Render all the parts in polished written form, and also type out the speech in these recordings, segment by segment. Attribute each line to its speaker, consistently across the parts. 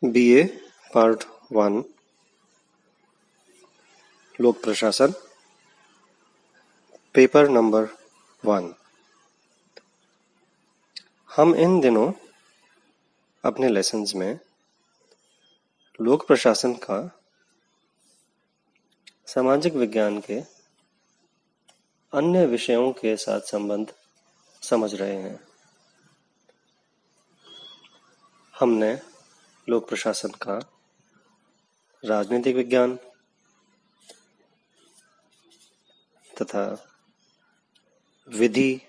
Speaker 1: BA part 1 लोक प्रशासन paper number 1। हम इन दिनों अपने लेसन्स में लोक प्रशासन का सामाजिक विज्ञान के अन्य विषयों के साथ संबंध समझ रहे हैं। हमने लोक प्रशासन का राजनीतिक विज्ञान तथा विधि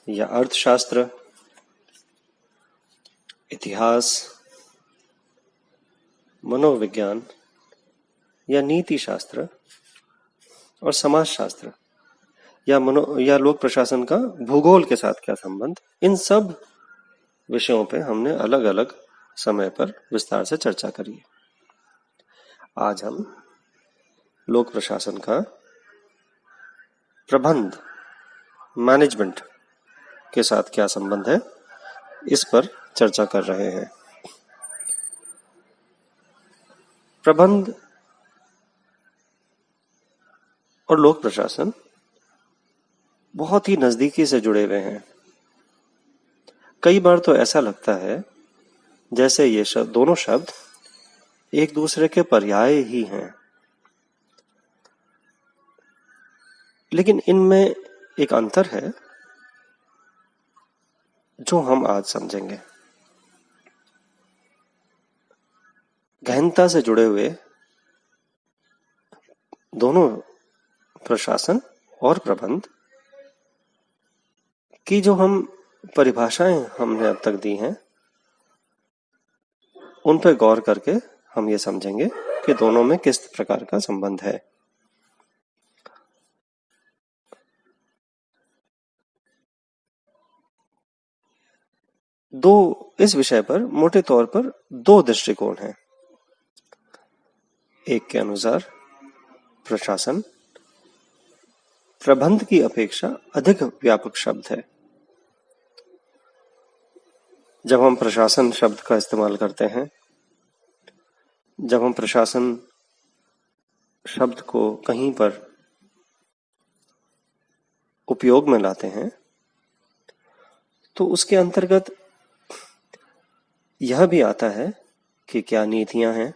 Speaker 1: या अर्थशास्त्र, इतिहास, मनोविज्ञान या नीति शास्त्र और समाजशास्त्र या लोक प्रशासन का भूगोल के साथ क्या संबंध, इन सब विषयों पे हमने अलग अलग समय पर विस्तार से चर्चा करी है। आज हम लोक प्रशासन का प्रबंध, मैनेजमेंट के साथ क्या संबंध है, इस पर चर्चा कर रहे हैं। प्रबंध और लोक प्रशासन बहुत ही नजदीकी से जुड़े हुए हैं। कई बार तो ऐसा लगता है जैसे ये दोनों शब्द एक दूसरे के पर्याय ही हैं, लेकिन इनमें एक अंतर है जो हम आज समझेंगे। गहनता से जुड़े हुए दोनों प्रशासन और प्रबंध की जो हम परिभाषाएं हमने अब तक दी हैं, उन पर गौर करके हम ये समझेंगे कि दोनों में किस प्रकार का संबंध है। इस विषय पर मोटे तौर पर दो दृष्टिकोण हैं। एक के अनुसार प्रशासन प्रबंध की अपेक्षा अधिक व्यापक शब्द है। जब हम प्रशासन शब्द का इस्तेमाल करते हैं, जब हम प्रशासन शब्द को कहीं पर उपयोग में लाते हैं, तो उसके अंतर्गत यह भी आता है कि क्या नीतियां हैं,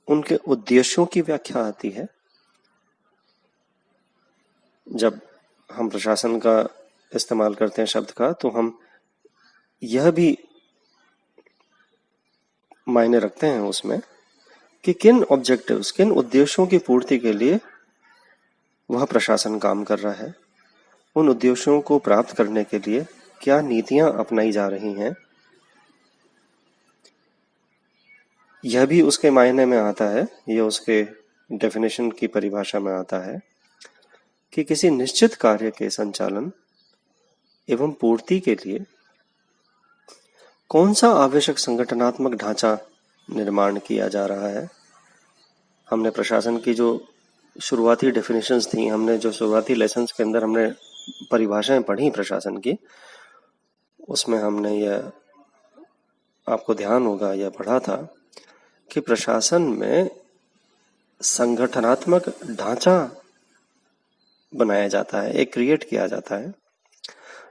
Speaker 1: उनके उद्देश्यों की व्याख्या आती है। जब हम प्रशासन का इस्तेमाल करते हैं शब्द का, तो हम यह भी मायने रखते हैं उसमें कि किन ऑब्जेक्टिव्स, किन उद्देश्यों की पूर्ति के लिए वह प्रशासन काम कर रहा है, उन उद्देश्यों को प्राप्त करने के लिए क्या नीतियां अपनाई जा रही हैं। यह भी उसके मायने में आता है, यह उसके डेफिनेशन की परिभाषा में आता है कि किसी निश्चित कार्य के संचालन एवं पूर्ति के लिए कौन सा आवश्यक संगठनात्मक ढांचा निर्माण किया जा रहा है। हमने प्रशासन की जो शुरुआती डेफिनेशंस थी, हमने जो शुरुआती लेसन्स के अंदर हमने परिभाषाएं पढ़ी प्रशासन की, उसमें हमने यह, आपको ध्यान होगा, यह पढ़ा था कि प्रशासन में संगठनात्मक ढांचा बनाया जाता है, एक क्रिएट किया जाता है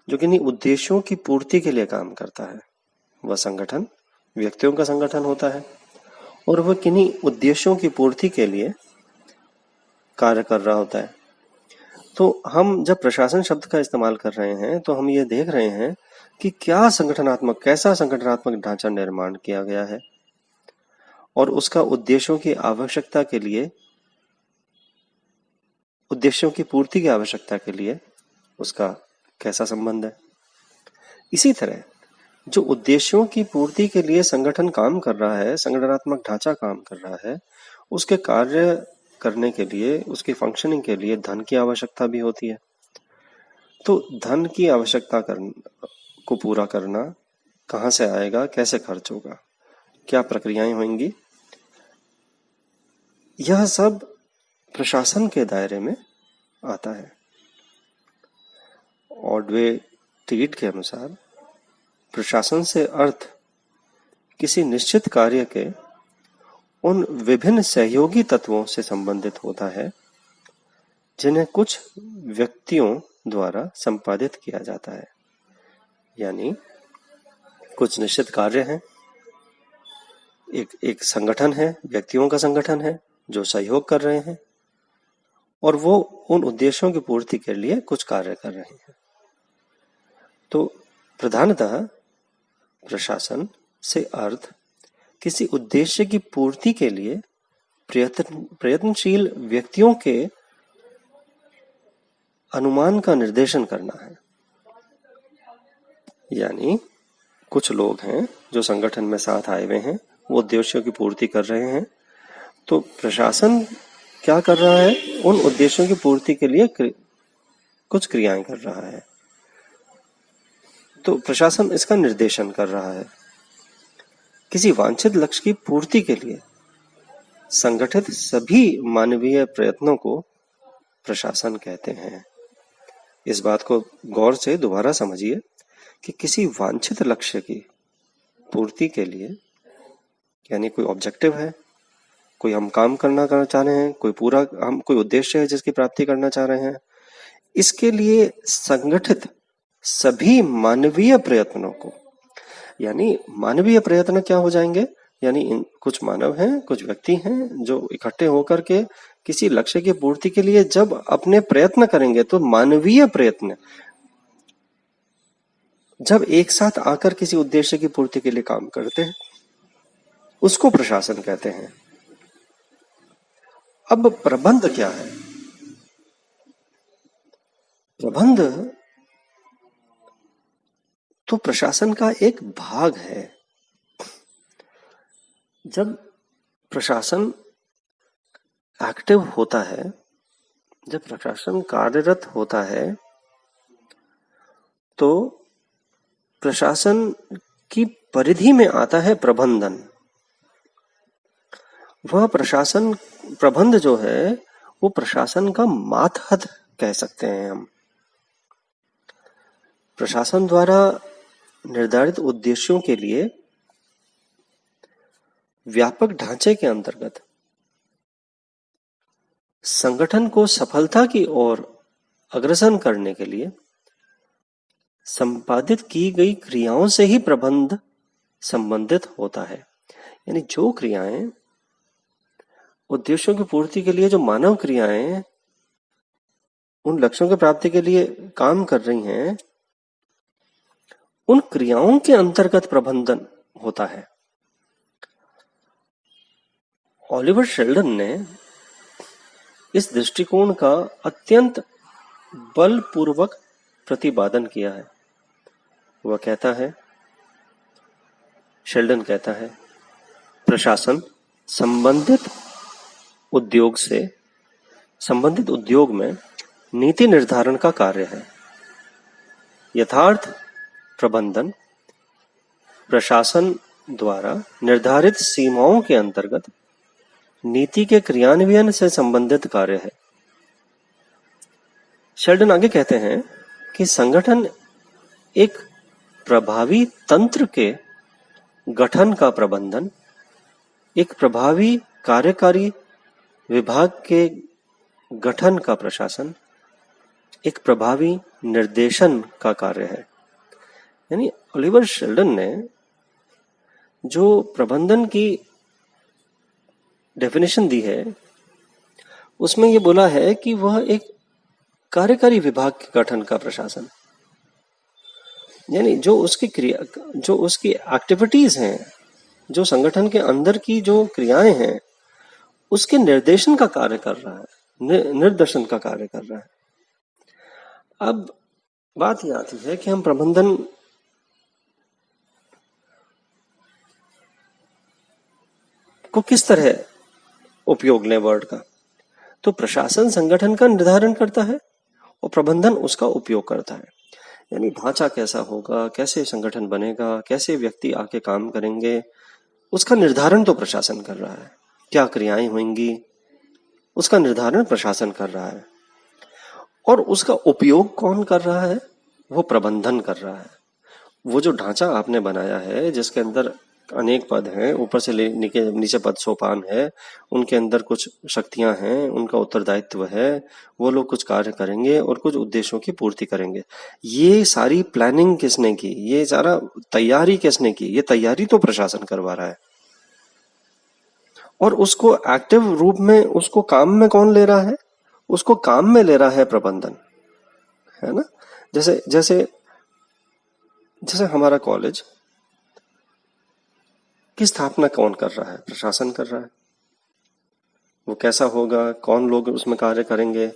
Speaker 1: जो किन्हीं उद्देश्यों की पूर्ति के लिए काम करता है। वह संगठन व्यक्तियों का संगठन होता है और वह किन्हीं उद्देश्यों की पूर्ति के लिए कार्य कर रहा होता है। तो हम जब प्रशासन शब्द का इस्तेमाल कर रहे हैं, तो हम ये देख रहे हैं कि कैसा संगठनात्मक ढांचा निर्माण किया गया है और उसका उद्देश्यों की पूर्ति की आवश्यकता के लिए उसका कैसा संबंध है। इसी तरह जो उद्देश्यों की पूर्ति के लिए संगठन काम कर रहा है, संगठनात्मक ढांचा काम कर रहा है, उसके कार्य करने के लिए, उसकी फंक्शनिंग के लिए धन की आवश्यकता भी होती है। तो धन की आवश्यकता को पूरा करना कहां से आएगा, कैसे खर्च होगा, क्या प्रक्रियाएं होंगी, यह सब प्रशासन के दायरे में आता है। ऑडवे टीट के अनुसार प्रशासन से अर्थ किसी निश्चित कार्य के उन विभिन्न सहयोगी तत्वों से संबंधित होता है जिन्हें कुछ व्यक्तियों द्वारा संपादित किया जाता है। यानी कुछ निश्चित कार्य हैं, एक संगठन है, व्यक्तियों का संगठन है जो सहयोग कर रहे हैं और वो उन उद्देश्यों की पूर्ति के लिए कुछ कार्य कर रहे हैं। तो प्रधानतः प्रशासन से अर्थ किसी उद्देश्य की पूर्ति के लिए प्रयत्नशील व्यक्तियों के अनुमान का निर्देशन करना है। यानी कुछ लोग हैं जो संगठन में साथ आए हुए हैं, वो उद्देश्यों की पूर्ति कर रहे हैं, तो प्रशासन क्या कर रहा है, उन उद्देश्यों की पूर्ति के लिए कुछ क्रियाएं कर रहा है। तो प्रशासन इसका निर्देशन कर रहा है। किसी वांछित लक्ष्य की पूर्ति के लिए संगठित सभी मानवीय प्रयत्नों को प्रशासन कहते हैं। इस बात को गौर से दोबारा समझिए कि किसी वांछित लक्ष्य की पूर्ति के लिए, यानी कोई ऑब्जेक्टिव है, कोई हम काम करना चाह रहे हैं, कोई उद्देश्य है जिसकी प्राप्ति करना चाह रहे हैं, इसके लिए संगठित सभी मानवीय प्रयत्नों को, यानी मानवीय प्रयत्न क्या हो जाएंगे, यानी कुछ मानव हैं, कुछ व्यक्ति हैं जो इकट्ठे होकर के किसी लक्ष्य की पूर्ति के लिए जब अपने प्रयत्न करेंगे, तो मानवीय प्रयत्न जब एक साथ आकर किसी उद्देश्य की पूर्ति के लिए काम करते हैं, उसको प्रशासन कहते हैं। अब प्रबंध क्या है? प्रबंध तो प्रशासन का एक भाग है। जब प्रशासन एक्टिव होता है, जब प्रशासन कार्यरत होता है, तो प्रशासन की परिधि में आता है प्रबंधन। वह प्रशासन, प्रबंध जो है वो प्रशासन का मातहत कह सकते हैं हम। प्रशासन द्वारा निर्धारित उद्देश्यों के लिए व्यापक ढांचे के अंतर्गत संगठन को सफलता की ओर अग्रसर करने के लिए संपादित की गई क्रियाओं से ही प्रबंध संबंधित होता है। यानी जो क्रियाएं उद्देश्यों की पूर्ति के लिए, जो मानव क्रियाएं उन लक्ष्यों की प्राप्ति के लिए काम कर रही हैं, उन क्रियाओं के अंतर्गत प्रबंधन होता है। ओलिवर शेल्डन ने इस दृष्टिकोण का अत्यंत बलपूर्वक प्रतिपादन किया है। वह कहता है, शेल्डन कहता है, प्रशासन संबंधित उद्योग में नीति निर्धारण का कार्य है। यथार्थ प्रबंधन प्रशासन द्वारा निर्धारित सीमाओं के अंतर्गत नीति के क्रियान्वयन से संबंधित कार्य है। शेल्डन आगे कहते हैं कि संगठन एक प्रभावी तंत्र के गठन का प्रबंधन, एक प्रभावी कार्यकारी विभाग के गठन का प्रशासन, एक प्रभावी निर्देशन का कार्य है। यानी ओलिवर शेल्डन ने जो प्रबंधन की डेफिनेशन दी है, उसमें ये बोला है कि वह एक कार्यकारी विभाग के गठन का प्रशासन, यानी जो उसकी क्रिया, जो उसकी एक्टिविटीज हैं, जो संगठन के अंदर की जो क्रियाएं हैं, उसके निर्देशन का कार्य कर रहा है, निर्देशन का कार्य कर रहा है। अब बात यह आती है कि हम प्रबंधन को किस तरह उपयोग लें वर्ड का। तो प्रशासन संगठन का निर्धारण करता है और प्रबंधन उसका उपयोग करता है। यानी ढांचा कैसा होगा, कैसे संगठन बनेगा, कैसे व्यक्ति आके काम करेंगे, उसका निर्धारण तो प्रशासन कर रहा है। क्या क्रियाएं होंगी, उसका निर्धारण प्रशासन कर रहा है, और उसका उपयोग कौन कर रहा है, वो प्रबंधन कर रहा है। वो जो ढांचा आपने बनाया है जिसके अंदर अनेक पद हैं, ऊपर से नीचे पद सोपान है, उनके अंदर कुछ शक्तियां हैं, उनका उत्तरदायित्व है, वो लोग कुछ कार्य करेंगे और कुछ उद्देश्यों की पूर्ति करेंगे। ये सारी प्लानिंग किसने की, ये सारा तैयारी किसने की? ये तैयारी तो प्रशासन करवा रहा है। और उसको एक्टिव रूप में, उसको काम में कौन ले रहा है? उसको काम में ले रहा है प्रबंधन, है ना। जैसे जैसे जैसे हमारा कॉलेज की स्थापना कौन कर रहा है? प्रशासन कर रहा है। वो कैसा होगा, कौन लोग उसमें कार्य करेंगे,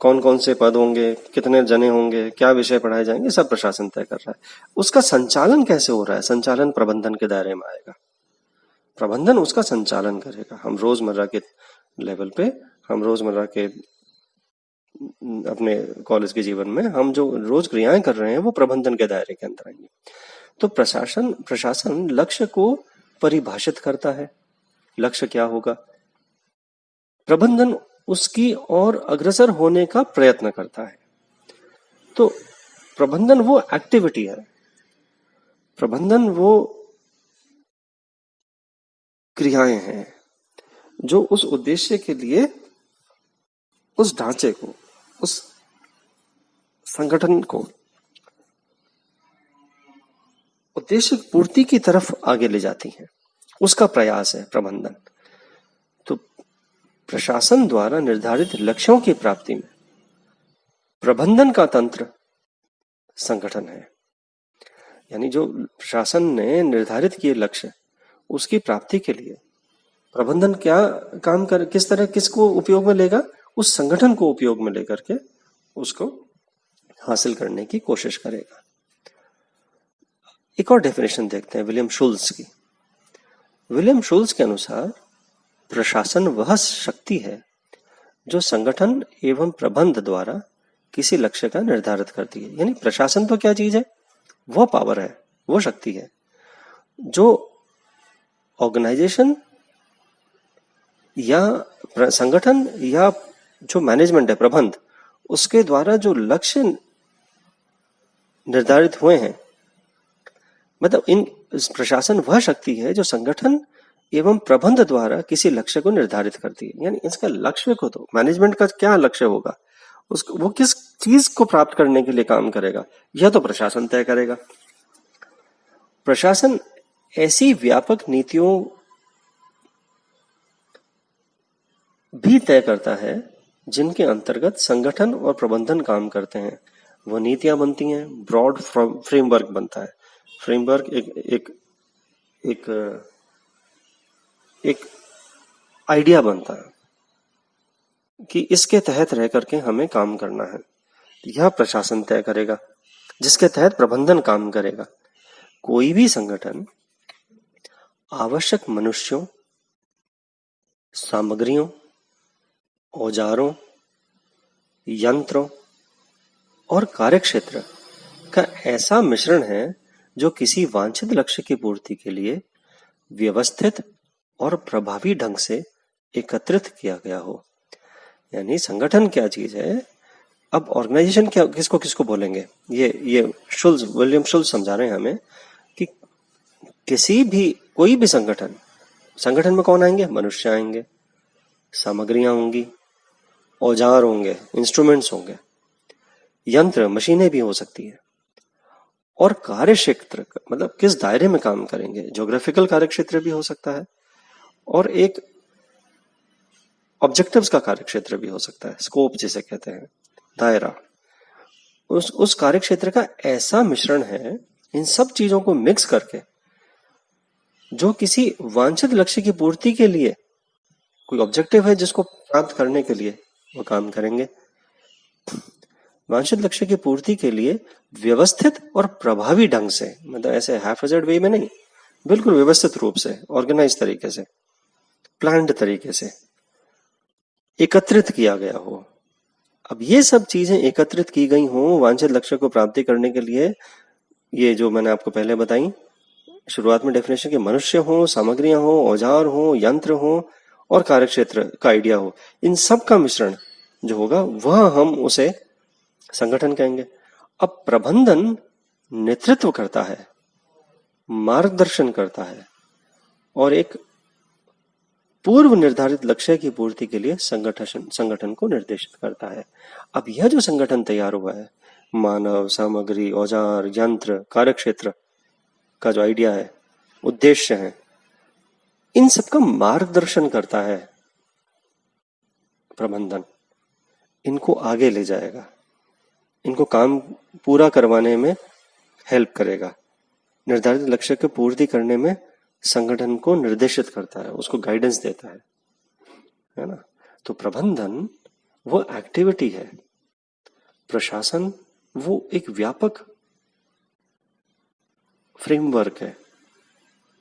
Speaker 1: कौन कौन से पद होंगे, कितने जने होंगे, क्या विषय पढ़ाए जाएंगे, सब प्रशासन तय कर रहा है। उसका संचालन कैसे हो रहा है? संचालन प्रबंधन के दायरे में आएगा। प्रबंधन उसका संचालन करेगा। हम रोजमर्रा के लेवल पे, हम रोजमर्रा के अपने कॉलेज के जीवन में हम जो रोज क्रियाएं कर रहे हैं वो प्रबंधन के दायरे के अंदर आएंगे। तो प्रशासन लक्ष्य को परिभाषित करता है। लक्ष्य क्या होगा? प्रबंधन उसकी और अग्रसर होने का प्रयत्न करता है। तो प्रबंधन वो एक्टिविटी है, प्रबंधन वो क्रियाएं हैं जो उस उद्देश्य के लिए, उस ढांचे को, उस संगठन को उद्देश्य पूर्ति की तरफ आगे ले जाती हैं। उसका प्रयास है प्रबंधन। तो प्रशासन द्वारा निर्धारित लक्ष्यों की प्राप्ति में प्रबंधन का तंत्र संगठन है। यानी जो प्रशासन ने निर्धारित किए लक्ष्य, उसकी प्राप्ति के लिए प्रबंधन क्या काम कर, किस तरह, किसको उपयोग में लेगा? उस संगठन को उपयोग में लेकर के उसको हासिल करने की कोशिश करेगा। एक और डेफिनेशन देखते हैं विलियम शुल्स की। विलियम शुल्स के अनुसार प्रशासन वह शक्ति है जो संगठन एवं प्रबंध द्वारा किसी लक्ष्य का निर्धारित करती है। यानी प्रशासन तो क्या चीज है? वह पावर है, वो शक्ति है जो ऑर्गेनाइजेशन या संगठन या जो मैनेजमेंट है, प्रबंध, उसके द्वारा जो लक्ष्य निर्धारित हुए हैं, मतलब प्रशासन वह शक्ति है जो संगठन एवं प्रबंध द्वारा किसी लक्ष्य को निर्धारित करती है। यानी इसका लक्ष्य को, तो मैनेजमेंट का क्या लक्ष्य होगा, उसको वो किस चीज को प्राप्त करने के लिए काम करेगा, यह तो प्रशासन तय करेगा। प्रशासन ऐसी व्यापक नीतियों भी तय करता है जिनके अंतर्गत संगठन और प्रबंधन काम करते हैं। वो नीतियां बनती हैं, ब्रॉड फ्रेमवर्क बनता है। फ्रेमवर्क एक आइडिया बनता है कि इसके तहत रह करके हमें काम करना है। यह प्रशासन तय करेगा, जिसके तहत प्रबंधन काम करेगा। कोई भी संगठन आवश्यक मनुष्यों, सामग्रियों, औजारों, यंत्रों और कार्यक्षेत्र का ऐसा मिश्रण है जो किसी वांछित लक्ष्य की पूर्ति के लिए व्यवस्थित और प्रभावी ढंग से एकत्रित किया गया हो। यानी संगठन क्या चीज है? अब ऑर्गेनाइजेशन क्या, किसको किसको बोलेंगे? ये विलियम शुल्स समझा रहे हैं हमें कि किसी भी, कोई भी संगठन में कौन आएंगे? मनुष्य आएंगे, सामग्रियां होंगी, औजार होंगे, इंस्ट्रूमेंट्स होंगे, यंत्र, मशीनें भी हो सकती है, और कार्य क्षेत्र, मतलब किस दायरे में काम करेंगे, ज्योग्राफिकल कार्य क्षेत्र भी हो सकता है, और एक ऑब्जेक्टिव्स का कार्य क्षेत्र भी हो सकता है, स्कोप जिसे कहते हैं, दायरा। उस कार्य क्षेत्र का ऐसा मिश्रण है, इन सब चीजों को मिक्स करके, जो किसी वांछित लक्ष्य की पूर्ति के लिए, कोई ऑब्जेक्टिव है जिसको प्राप्त करने के लिए वो काम करेंगे। वांछित लक्ष्य की पूर्ति के लिए व्यवस्थित और प्रभावी ढंग से, मतलब ऐसे हैफेजर्ड वे में नहीं, बिल्कुल व्यवस्थित रूप से, ऑर्गेनाइज तरीके से, प्लान्ड तरीके से एकत्रित किया गया हो। अब ये सब चीजें एकत्रित की गई हो वांछित लक्ष्य को प्राप्ति करने के लिए, ये जो मैंने आपको पहले बताई शुरुआत में डेफिनेशन के, मनुष्य हो, सामग्रियां हो, औजार हो, यंत्र हो और कार्यक्षेत्र का आइडिया हो, इन सब का मिश्रण जो होगा वह हम उसे संगठन कहेंगे। अब प्रबंधन नेतृत्व करता है, मार्गदर्शन करता है और एक पूर्व निर्धारित लक्ष्य की पूर्ति के लिए संगठन को निर्देशित करता है। अब यह जो संगठन तैयार हुआ है, मानव, सामग्री, औजार, यंत्र, कार्यक्षेत्र का जो आइडिया है, उद्देश्य है, इन सबका मार्गदर्शन करता है प्रबंधन। इनको आगे ले जाएगा, इनको काम पूरा करवाने में हेल्प करेगा, निर्धारित लक्ष्य की पूर्ति करने में संगठन को निर्देशित करता है, उसको गाइडेंस देता है ना। तो प्रबंधन वो एक्टिविटी है, प्रशासन वो एक व्यापक फ्रेमवर्क है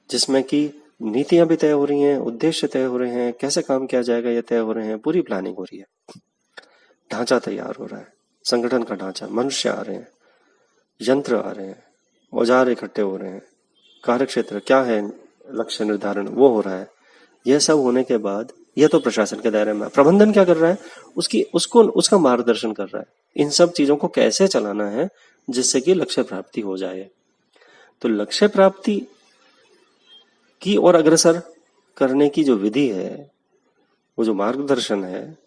Speaker 1: जिसमें कि नीतियां भी तय हो रही हैं, उद्देश्य तय हो रहे हैं, कैसे काम किया जाएगा ये तय हो रहे हैं, पूरी प्लानिंग हो रही है, ढांचा तैयार हो रहा है, संगठन का ढांचा, मनुष्य आ रहे हैं, यंत्र आ रहे हैं, औजार इकट्ठे हो रहे हैं, कार्यक्षेत्र क्या है, लक्ष्य निर्धारण वो हो रहा है। यह सब होने के बाद यह तो प्रशासन के दायरे में। प्रबंधन क्या कर रहा है, उसका मार्गदर्शन कर रहा है, इन सब चीजों को कैसे चलाना है जिससे कि लक्ष्य प्राप्ति हो जाए। तो लक्ष्य प्राप्ति की ओर अग्रसर करने की जो विधि है, वो जो मार्गदर्शन है,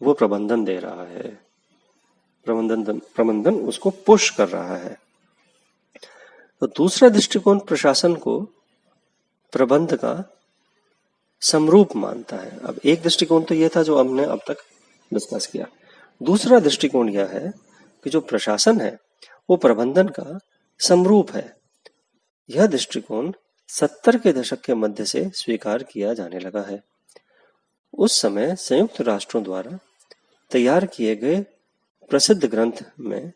Speaker 1: वो प्रबंधन दे रहा है, प्रबंधन उसको पुश कर रहा है। तो दूसरा दृष्टिकोण प्रशासन को प्रबंध का समरूप मानता है। अब एक दृष्टिकोण तो यह था जो हमने अब तक डिस्कस किया। दूसरा दृष्टिकोण यह है कि जो प्रशासन है वो प्रबंधन का समरूप है। यह दृष्टिकोण 70 के दशक के मध्य से स्वीकार किया जाने लगा है। उस समय संयुक्त राष्ट्रों द्वारा तैयार किए गए प्रसिद्ध ग्रंथ में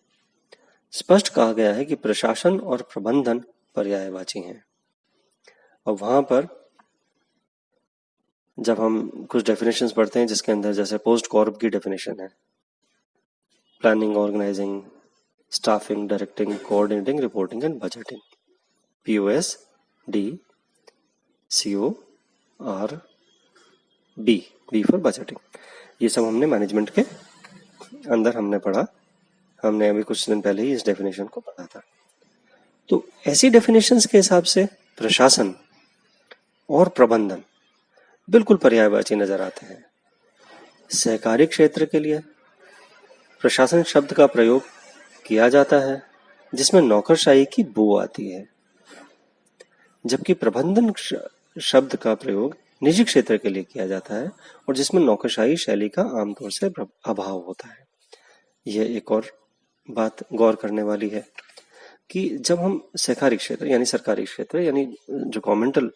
Speaker 1: स्पष्ट कहा गया है कि प्रशासन और प्रबंधन पर्यायवाची हैं। और वहां पर जब हम कुछ डेफिनेशंस पढ़ते हैं जिसके अंदर जैसे पोस्ट कॉर्प की डेफिनेशन है, planning, organizing, staffing, directing, coordinating, reporting and budgeting, POS D COR B for budgeting, ये सब हमने मैनेजमेंट के अंदर हमने पढ़ा। हमने अभी कुछ दिन पहले ही इस डेफिनेशन को पढ़ा था। तो ऐसी डेफिनेशंस के हिसाब से प्रशासन और प्रबंधन बिल्कुल पर्यायवाची नजर आते हैं। सहकारी क्षेत्र के लिए प्रशासन शब्द का प्रयोग किया जाता है जिसमें नौकरशाही की बू आती है, जबकि प्रबंधन शब्द का प्रयोग निजी क्षेत्र के लिए किया जाता है और जिसमें नौकरशाही शैली का आमतौर से अभाव होता है। यह एक और बात गौर करने वाली है कि जब हम सहकारी क्षेत्र यानी सरकारी क्षेत्र यानी जो गवर्नमेंटल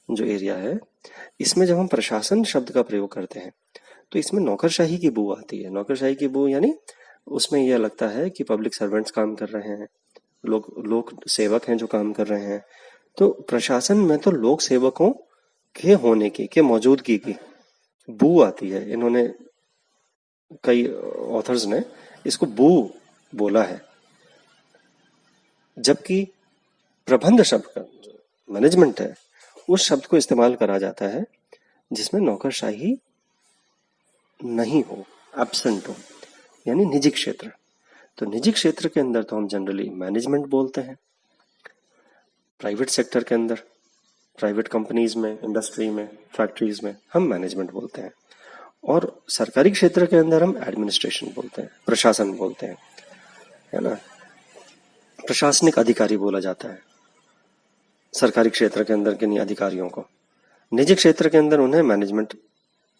Speaker 1: जो एरिया है, इसमें जब हम प्रशासन शब्द का प्रयोग करते हैं तो इसमें नौकरशाही की बू आती है। नौकरशाही की बू यानी उसमें यह लगता है कि पब्लिक सर्वेंट्स काम कर रहे हैं, लोक सेवक हैं जो काम कर रहे हैं। तो प्रशासन में तो लोक सेवकों के होने की मौजूदगी की बू आती है। इन्होंने कई ऑथर्स ने इसको बू बोला है, जबकि प्रबंध शब्द का मैनेजमेंट है उस शब्द को इस्तेमाल करा जाता है जिसमें नौकरशाही नहीं हो, एब्सेंट हो, यानी निजी क्षेत्र। तो निजी क्षेत्र के अंदर तो हम जनरली मैनेजमेंट बोलते हैं, प्राइवेट सेक्टर के अंदर, प्राइवेट कंपनीज में, इंडस्ट्री में, फैक्ट्रीज में हम मैनेजमेंट बोलते हैं, और सरकारी क्षेत्र के अंदर हम एडमिनिस्ट्रेशन बोलते हैं, प्रशासन बोलते हैं, है ना। प्रशासनिक अधिकारी बोला जाता है सरकारी क्षेत्र के अंदर किन्हीं अधिकारियों को। निजी क्षेत्र के अंदर उन्हें मैनेजमेंट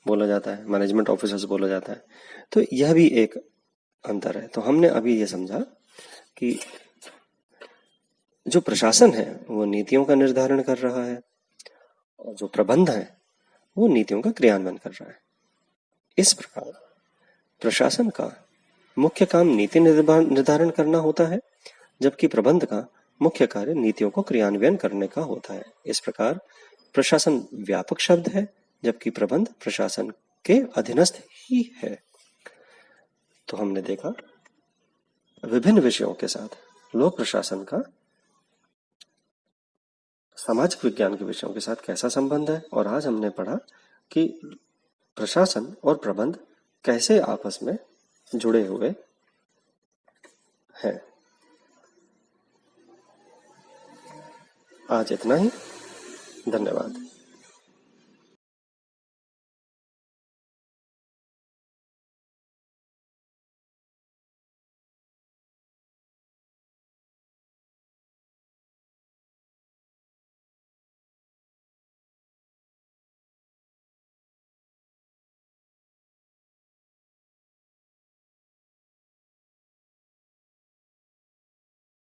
Speaker 1: बोला जाता है, मैनेजमेंट ऑफिसर्स बोला जाता है। तो यह भी एक अंतर है। तो हमने अभी ये समझा कि जो प्रशासन है वो नीतियों का निर्धारण कर रहा है और जो प्रबंध है वो नीतियों का क्रियान्वयन कर रहा है। इस प्रकार प्रशासन का मुख्य काम नीति निर्धारण करना होता है, जबकि प्रबंध का मुख्य कार्य नीतियों को क्रियान्वयन करने का होता है। इस प्रकार प्रशासन व्यापक शब्द है, जबकि प्रबंध प्रशासन के अधीनस्थ ही है। तो हमने देखा विभिन्न विषयों के साथ लोक प्रशासन का सामाजिक विज्ञान के विषयों के साथ कैसा संबंध है, और आज हमने पढ़ा कि प्रशासन और प्रबंध कैसे आपस में जुड़े हुए हैं। आज इतना ही। धन्यवाद।